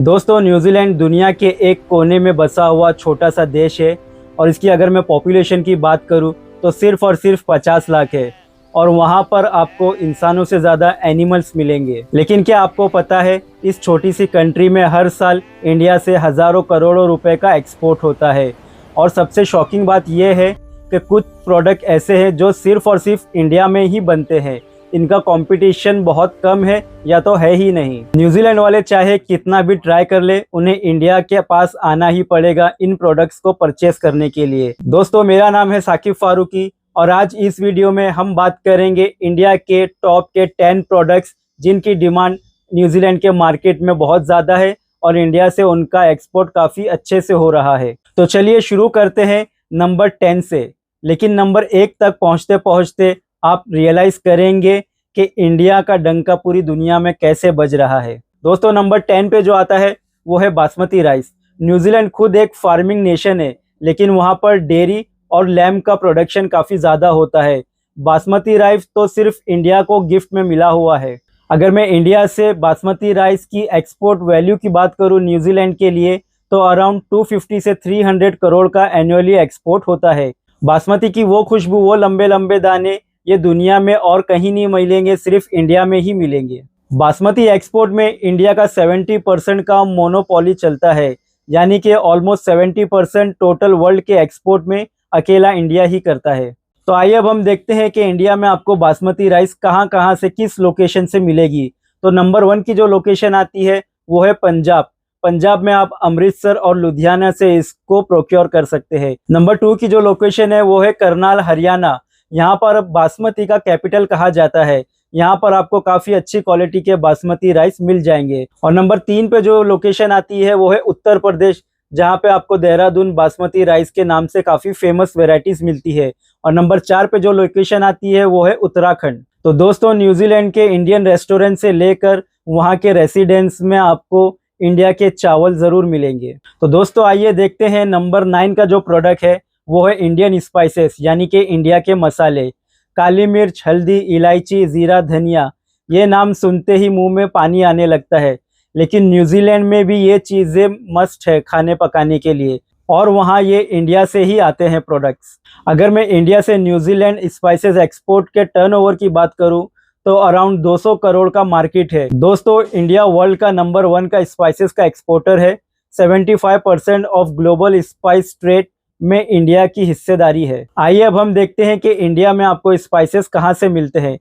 दोस्तों, न्यूजीलैंड दुनिया के एक कोने में बसा हुआ छोटा सा देश है और इसकी अगर मैं पॉपुलेशन की बात करूं तो सिर्फ और सिर्फ 50 लाख है। और वहां पर आपको इंसानों से ज़्यादा एनिमल्स मिलेंगे। लेकिन क्या आपको पता है, इस छोटी सी कंट्री में हर साल इंडिया से हज़ारों करोड़ों रुपए का एक्सपोर्ट होता है। और सबसे शॉकिंग बात यह है कि कुछ प्रोडक्ट ऐसे हैं जो सिर्फ और सिर्फ इंडिया में ही बनते हैं। इनका कंपटीशन बहुत कम है या तो है ही नहीं। न्यूजीलैंड वाले चाहे कितना भी ट्राई कर ले, उन्हें इंडिया के पास आना ही पड़ेगा इन प्रोडक्ट्स को परचेस करने के लिए। दोस्तों, मेरा नाम है साकिब फारूकी और आज इस वीडियो में हम बात करेंगे इंडिया के टॉप के 10 प्रोडक्ट्स जिनकी डिमांड न्यूजीलैंड के मार्केट में बहुत ज़्यादा है और इंडिया से उनका एक्सपोर्ट काफ़ी अच्छे से हो रहा है। तो चलिए शुरू करते हैं नंबर 10 से। लेकिन नंबर 1 तक पहुँचते पहुँचते आप रियलाइज करेंगे कि इंडिया का डंका पूरी दुनिया में कैसे बज रहा है। दोस्तों, नंबर 10 पे जो आता है वो है बासमती राइस। न्यूजीलैंड खुद एक फार्मिंग नेशन है, लेकिन वहाँ पर डेयरी और लैम्ब का प्रोडक्शन काफ़ी ज़्यादा होता है। बासमती राइस तो सिर्फ इंडिया को गिफ्ट में मिला हुआ है। अगर मैं इंडिया से बासमती राइस की एक्सपोर्ट वैल्यू की बात करूँ न्यूजीलैंड के लिए, तो अराउंड 250 से 300 करोड़ का एनुअली एक्सपोर्ट होता है। बासमती की वो खुशबू, वो लंबे लंबे दाने, ये दुनिया में और कहीं नहीं मिलेंगे, सिर्फ इंडिया में ही मिलेंगे। बासमती एक्सपोर्ट में इंडिया का 70% का मोनोपोली चलता है, यानी कि ऑलमोस्ट 70% टोटल वर्ल्ड के एक्सपोर्ट में अकेला इंडिया ही करता है। तो आइए अब हम देखते हैं कि इंडिया में आपको बासमती राइस कहां कहां से, किस लोकेशन से मिलेगी। तो नंबर 1 की जो लोकेशन आती है वो है पंजाब। पंजाब में आप अमृतसर और लुधियाना से इसको प्रोक्योर कर सकते हैं। नंबर 2 की जो लोकेशन है वो है करनाल, हरियाणा। यहाँ पर बासमती का कैपिटल कहा जाता है। यहाँ पर आपको काफ़ी अच्छी क्वालिटी के बासमती राइस मिल जाएंगे। और नंबर 3 पे जो लोकेशन आती है वो है उत्तर प्रदेश, जहाँ पे आपको देहरादून बासमती राइस के नाम से काफ़ी फेमस वेराइटीज़ मिलती है। और नंबर 4 पे जो लोकेशन आती है वो है उत्तराखंड। तो दोस्तों, न्यूजीलैंड के इंडियन रेस्टोरेंट से लेकर वहाँ के रेसिडेंस में आपको इंडिया के चावल ज़रूर मिलेंगे। तो दोस्तों, आइए देखते हैं नंबर 9 का जो प्रोडक्ट है वो है इंडियन स्पाइसेस, यानी कि इंडिया के मसाले। काली मिर्च, हल्दी, इलायची, ज़ीरा, धनिया, ये नाम सुनते ही मुंह में पानी आने लगता है। लेकिन न्यूजीलैंड में भी ये चीज़ें मस्ट है खाने पकाने के लिए, और वहाँ ये इंडिया से ही आते हैं प्रोडक्ट्स। अगर मैं इंडिया से न्यूजीलैंड स्पाइसेस एक्सपोर्ट के टर्नओवर की बात करूँ तो अराउंड 200 करोड़ का मार्केट है। दोस्तों, इंडिया वर्ल्ड का नंबर 1 का स्पाइसेस का एक्सपोर्टर है। 75% ऑफ ग्लोबल स्पाइस ट्रेड में इंडिया की हिस्सेदारी है। आइए अब हम देखते हैं कि इंडिया में आपको स्पाइसेस कहाँ से मिलते हैं।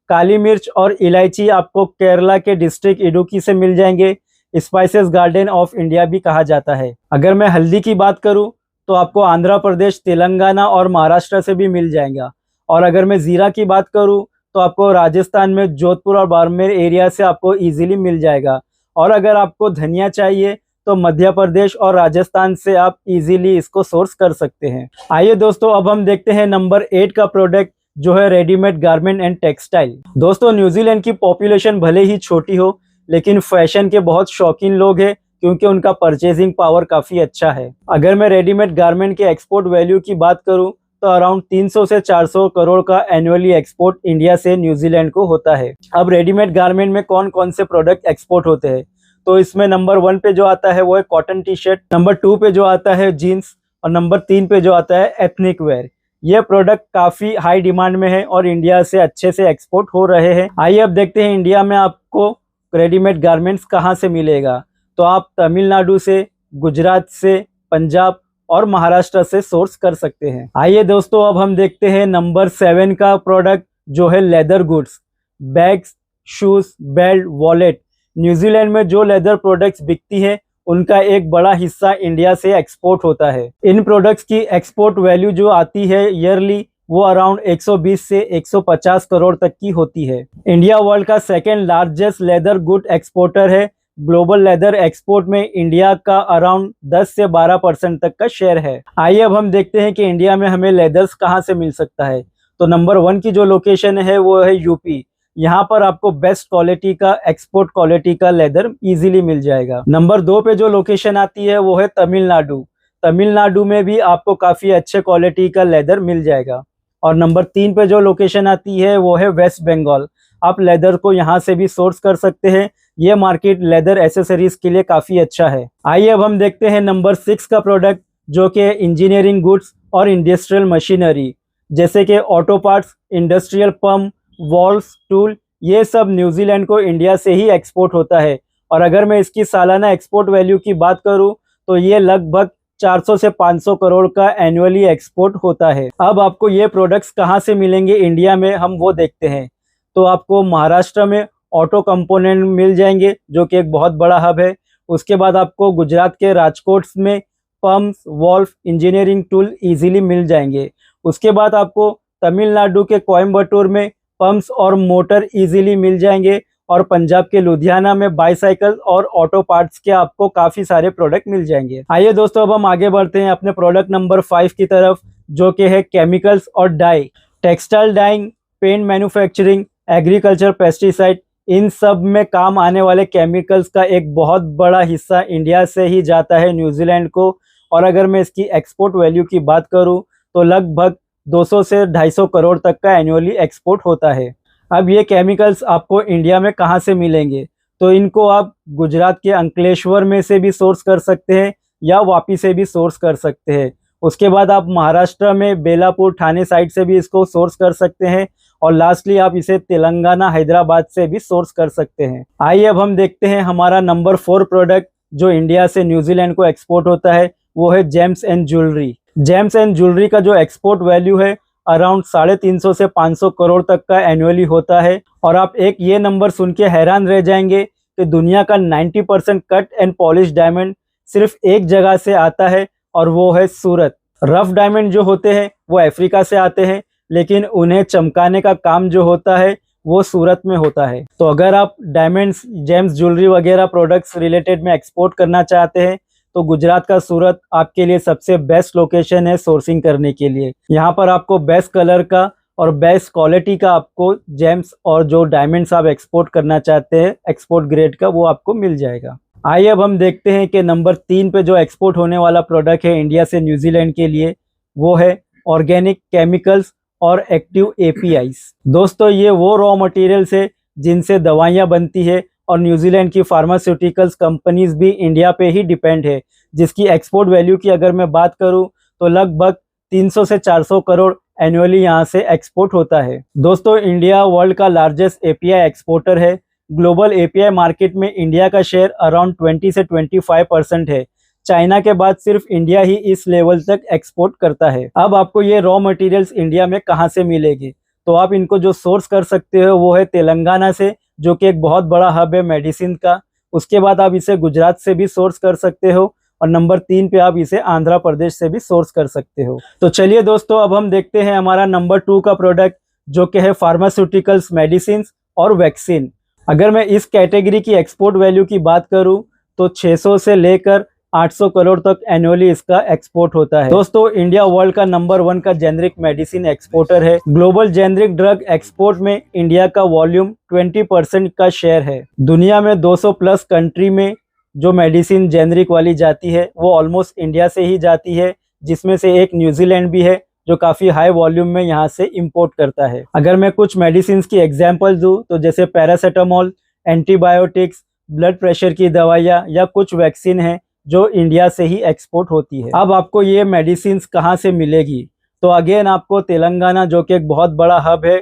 काली मिर्च और इलायची आपको केरला के डिस्ट्रिक्ट इडुक्की से मिल जाएंगे। स्पाइसेस गार्डन ऑफ इंडिया भी कहा जाता है। अगर मैं हल्दी की बात करूं तो आपको आंध्र प्रदेश, तेलंगाना और महाराष्ट्र से भी मिल जाएगा। और अगर मैं ज़ीरा की बात करूं तो आपको राजस्थान में जोधपुर और बाड़मेर एरिया से आपको ईजिली मिल जाएगा। और अगर आपको धनिया चाहिए तो मध्य प्रदेश और राजस्थान से आप इजीली इसको सोर्स कर सकते हैं। आइए दोस्तों, अब हम देखते हैं नंबर 8 का प्रोडक्ट जो है रेडीमेड गारमेंट एंड टेक्सटाइल। दोस्तों, न्यूजीलैंड की पॉपुलेशन भले ही छोटी हो, लेकिन फैशन के बहुत शौकीन लोग हैं, क्योंकि उनका परचेजिंग पावर काफ़ी अच्छा है। अगर मैं रेडीमेड गारमेंट के एक्सपोर्ट वैल्यू की बात करूँ तो अराउंड 300 से 400 करोड़ का एनुअली एक्सपोर्ट इंडिया से न्यूजीलैंड को होता है। अब रेडीमेड गारमेंट में कौन कौन से प्रोडक्ट एक्सपोर्ट होते हैं, तो इसमें नंबर 1 पे जो आता है वो है कॉटन टी शर्ट, नंबर 2 पे जो आता है जीन्स, और नंबर 3 पे जो आता है एथनिक वेयर। ये प्रोडक्ट काफ़ी हाई डिमांड में है और इंडिया से अच्छे से एक्सपोर्ट हो रहे हैं। आइए अब देखते हैं इंडिया में आपको रेडीमेड गारमेंट्स कहाँ से मिलेगा। तो आप तमिलनाडु से, गुजरात से, पंजाब और महाराष्ट्र से सोर्स कर सकते हैं। आइए दोस्तों, अब हम देखते हैं नंबर 7 का प्रोडक्ट जो है leather goods, bags, shoes, belt, wallet. New Zealand में जो लेदर प्रोडक्ट्स बिकती है उनका एक बड़ा हिस्सा इंडिया से एक्सपोर्ट होता है। इन प्रोडक्ट्स की एक्सपोर्ट वैल्यू जो आती है ईयरली, वो अराउंड 120 से 150 करोड़ तक की होती है। इंडिया वर्ल्ड का second largest leather good exporter है। ग्लोबल लेदर एक्सपोर्ट में इंडिया का अराउंड 10 से 12% तक का शेयर है। आइए अब हम देखते हैं कि इंडिया में हमें लेदर्स कहाँ से मिल सकता है। तो नंबर 1 की जो लोकेशन है वो है यूपी। यहाँ पर आपको बेस्ट क्वालिटी का, एक्सपोर्ट क्वालिटी का लेदर इजीली मिल जाएगा। नंबर 2 पे जो लोकेशन आती है वो है तमिलनाडु। तमिलनाडु में भी आपको काफ़ी अच्छे क्वालिटी का लेदर मिल जाएगा। और नंबर 3 पे जो लोकेशन आती है वो है वेस्ट बंगाल। आप लेदर को यहाँ से भी सोर्स कर सकते हैं, ये मार्केट लेदर एसेसरीज के लिए काफ़ी अच्छा है। आइए अब हम देखते हैं नंबर 6 का प्रोडक्ट, जो कि इंजीनियरिंग गुड्स और इंडस्ट्रियल मशीनरी, जैसे कि auto parts, industrial pump, valves, tool, ये सब न्यूजीलैंड को इंडिया से ही एक्सपोर्ट होता है। और अगर मैं इसकी सालाना एक्सपोर्ट वैल्यू की बात करूं तो ये लगभग 400 से 500 करोड़ का एनुअली एक्सपोर्ट होता है। अब आपको ये प्रोडक्ट्स कहाँ से मिलेंगे इंडिया में, हम वो देखते हैं। तो आपको महाराष्ट्र में ऑटो कंपोनेंट मिल जाएंगे, जो कि एक बहुत बड़ा हब है। उसके बाद आपको गुजरात के राजकोट में pumps, valve, engineering tool easily मिल जाएंगे। उसके बाद आपको तमिलनाडु के कोयम्बटूर में पंप्स और मोटर इजीली मिल जाएंगे। और पंजाब के लुधियाना में बाईसाइकिल और ऑटो पार्ट्स के आपको काफ़ी सारे प्रोडक्ट मिल जाएंगे। आइए दोस्तों, अब हम आगे बढ़ते हैं अपने प्रोडक्ट नंबर 5 की तरफ, जो कि है केमिकल्स और dye. Textile dyeing, paint manufacturing, agriculture, pesticide, इन सब में काम आने वाले केमिकल्स का एक बहुत बड़ा हिस्सा इंडिया से ही जाता है न्यूजीलैंड को। और अगर मैं इसकी एक्सपोर्ट वैल्यू की बात करूं तो लगभग 200 से 250 करोड़ तक का एनुअली एक्सपोर्ट होता है। अब ये केमिकल्स आपको इंडिया में कहाँ से मिलेंगे, तो इनको आप गुजरात के अंकलेश्वर में से भी सोर्स कर सकते हैं या वापी से भी सोर्स कर सकते हैं। उसके बाद आप महाराष्ट्र में बेलापुर, ठाणे साइड से भी इसको सोर्स कर सकते हैं। और लास्टली आप इसे तेलंगाना, हैदराबाद से भी सोर्स कर सकते हैं। आइए अब हम देखते हैं हमारा नंबर 4 प्रोडक्ट, जो इंडिया से न्यूजीलैंड को एक्सपोर्ट होता है, वो है James and jewellery. James and jewellery का जो एक्सपोर्ट वैल्यू है अराउंड 350 से 500 करोड़ तक का एनुअली होता है। और आप एक ये नंबर सुन के हैरान रह जाएंगे कि दुनिया का 90% कट एंड पॉलिश डायमंड सिर्फ एक जगह से आता है, और वो है सूरत। रफ डायमंड जो होते हैं वो अफ्रीका से आते हैं, लेकिन उन्हें चमकाने का काम जो होता है वो सूरत में होता है। तो अगर आप डायमंड्स, जेम्स, ज्वेलरी वगैरह प्रोडक्ट्स रिलेटेड में एक्सपोर्ट करना चाहते हैं तो गुजरात का सूरत आपके लिए सबसे बेस्ट लोकेशन है सोर्सिंग करने के लिए। यहाँ पर आपको बेस्ट कलर का और बेस्ट क्वालिटी का आपको जेम्स और जो डायमंड्स आप एक्सपोर्ट करना चाहते हैं एक्सपोर्ट ग्रेड का, वो आपको मिल जाएगा। आइए अब हम देखते हैं कि नंबर 3 पे जो एक्सपोर्ट होने वाला प्रोडक्ट है इंडिया से न्यूजीलैंड के लिए, वो है ऑर्गेनिक केमिकल्स और एक्टिव एपीआईज। दोस्तों, ये वो रॉ मटेरियल्स है जिनसे दवाइयाँ बनती है, और न्यूजीलैंड की फार्मास्यूटिकल्स कंपनीज भी इंडिया पे ही डिपेंड है, जिसकी एक्सपोर्ट वैल्यू की अगर मैं बात करूं तो लगभग 300 से 400 करोड़ एनुअली यहां से एक्सपोर्ट होता है। दोस्तों, इंडिया वर्ल्ड का लार्जेस्ट एपीआई एक्सपोर्टर है। ग्लोबल एपीआई मार्केट में इंडिया का शेयर अराउंड 20 से 25% है। चाइना के बाद सिर्फ इंडिया ही इस लेवल तक एक्सपोर्ट करता है। अब आपको ये रॉ मटेरियल्स इंडिया में कहाँ से मिलेगी, तो आप इनको जो सोर्स कर सकते हो वो है तेलंगाना से, जो कि एक बहुत बड़ा हब है मेडिसिन का। उसके बाद आप इसे गुजरात से भी सोर्स कर सकते हो, और नंबर 3 पे आप इसे आंध्र प्रदेश से भी सोर्स कर सकते हो। तो चलिए दोस्तों, अब हम देखते हैं हमारा नंबर 2 का प्रोडक्ट, जो कि है फार्मास्यूटिकल्स, मेडिसिन और वैक्सीन। अगर मैं इस कैटेगरी की एक्सपोर्ट वैल्यू की बात करूं तो 600 से लेकर 800 करोड़ तक एनुअली इसका एक्सपोर्ट होता है। दोस्तों, इंडिया वर्ल्ड का नंबर 1 का जेनरिक मेडिसिन एक्सपोर्टर है। ग्लोबल जेनरिक ड्रग एक्सपोर्ट में इंडिया का वॉल्यूम 20% का शेयर है। दुनिया में 200 प्लस कंट्री में जो मेडिसिन जेनरिक वाली जाती है वो ऑलमोस्ट इंडिया से ही जाती है, जिसमें से एक न्यूजीलैंड भी है जो काफ़ी हाई वॉल्यूम में यहाँ से इंपोर्ट करता है। अगर मैं कुछ मेडिसिन की एग्जाम्पल दूँ तो जैसे पैरासीटामोल, एंटीबायोटिक्स, ब्लड प्रेशर की दवाइयाँ या कुछ वैक्सीन है जो इंडिया से ही एक्सपोर्ट होती है। अब आपको ये मेडिसिन कहाँ से मिलेगी, तो अगेन आपको तेलंगाना, जो कि एक बहुत बड़ा हब है,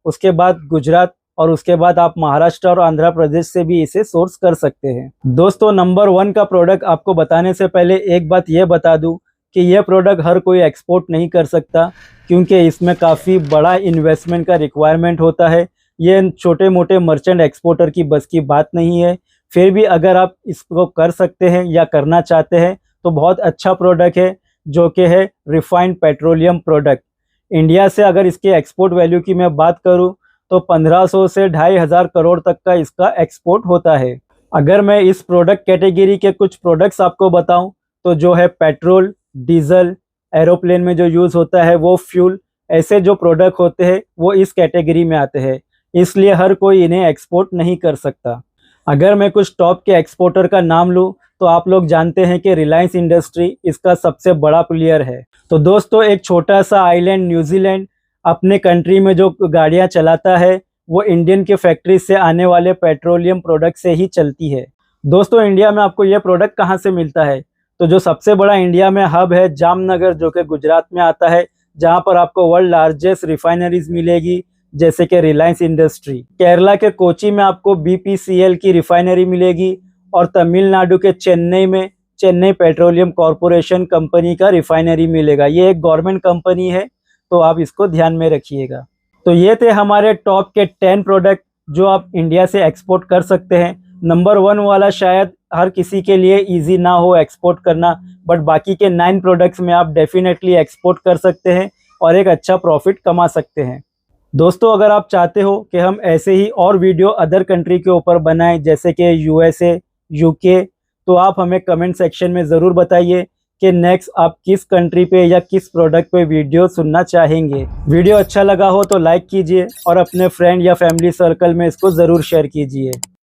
उसके बाद गुजरात, और उसके बाद आप महाराष्ट्र और आंध्र प्रदेश से भी इसे सोर्स कर सकते हैं। दोस्तों, नंबर 1 का प्रोडक्ट आपको बताने से पहले एक बात ये बता दूं कि यह प्रोडक्ट हर कोई एक्सपोर्ट नहीं कर सकता, क्योंकि इसमें काफ़ी बड़ा इन्वेस्टमेंट का रिक्वायरमेंट होता है। ये छोटे मोटे मर्चेंट एक्सपोर्टर की बस की बात नहीं है। फिर भी अगर आप इसको कर सकते हैं या करना चाहते हैं तो बहुत अच्छा प्रोडक्ट है, जो कि है रिफाइंड पेट्रोलियम प्रोडक्ट। इंडिया से अगर इसके एक्सपोर्ट वैल्यू की मैं बात करूं तो 1500 से 2500 करोड़ तक का इसका एक्सपोर्ट होता है। अगर मैं इस प्रोडक्ट कैटेगरी के कुछ प्रोडक्ट्स आपको बताऊं तो जो है पेट्रोल, डीजल, एरोप्लेन में जो यूज़ होता है वो फ्यूल, ऐसे जो प्रोडक्ट होते हैं वो इस कैटेगरी में आते हैं, इसलिए हर कोई इन्हें एक्सपोर्ट नहीं कर सकता। अगर मैं कुछ टॉप के एक्सपोर्टर का नाम लूँ तो आप लोग जानते हैं कि रिलायंस इंडस्ट्री इसका सबसे बड़ा प्लेयर है। तो दोस्तों, एक छोटा सा आइलैंड न्यूजीलैंड अपने कंट्री में जो गाड़ियां चलाता है वो इंडियन के फैक्ट्री से आने वाले पेट्रोलियम प्रोडक्ट से ही चलती है। दोस्तों, इंडिया में आपको ये प्रोडक्ट कहाँ से मिलता है? तो जो सबसे बड़ा इंडिया में हब है जामनगर, जो कि गुजरात में आता है, जहाँ पर आपको वर्ल्ड लार्जेस्ट रिफाइनरीज मिलेगी, जैसे कि रिलायंस इंडस्ट्री। केरला के कोची में आपको BPCL की रिफाइनरी मिलेगी और तमिलनाडु के चेन्नई में चेन्नई पेट्रोलियम कॉरपोरेशन कंपनी का रिफाइनरी मिलेगा। ये एक गवर्नमेंट कंपनी है, तो आप इसको ध्यान में रखिएगा। तो ये थे हमारे टॉप के 10 प्रोडक्ट जो आप इंडिया से एक्सपोर्ट कर सकते हैं। नंबर 1 वाला शायद हर किसी के लिए इजी ना हो एक्सपोर्ट करना, बट बाकी के 9 प्रोडक्ट्स में आप डेफिनेटली एक्सपोर्ट कर सकते हैं और एक अच्छा प्रॉफिट कमा सकते हैं। दोस्तों, अगर आप चाहते हो कि हम ऐसे ही और वीडियो अदर कंट्री के ऊपर बनाएं, जैसे कि USA, UK, तो आप हमें कमेंट सेक्शन में ज़रूर बताइए कि नेक्स्ट आप किस कंट्री पे या किस प्रोडक्ट पे वीडियो सुनना चाहेंगे। वीडियो अच्छा लगा हो तो लाइक कीजिए और अपने फ्रेंड या फैमिली सर्कल में इसको ज़रूर शेयर कीजिए।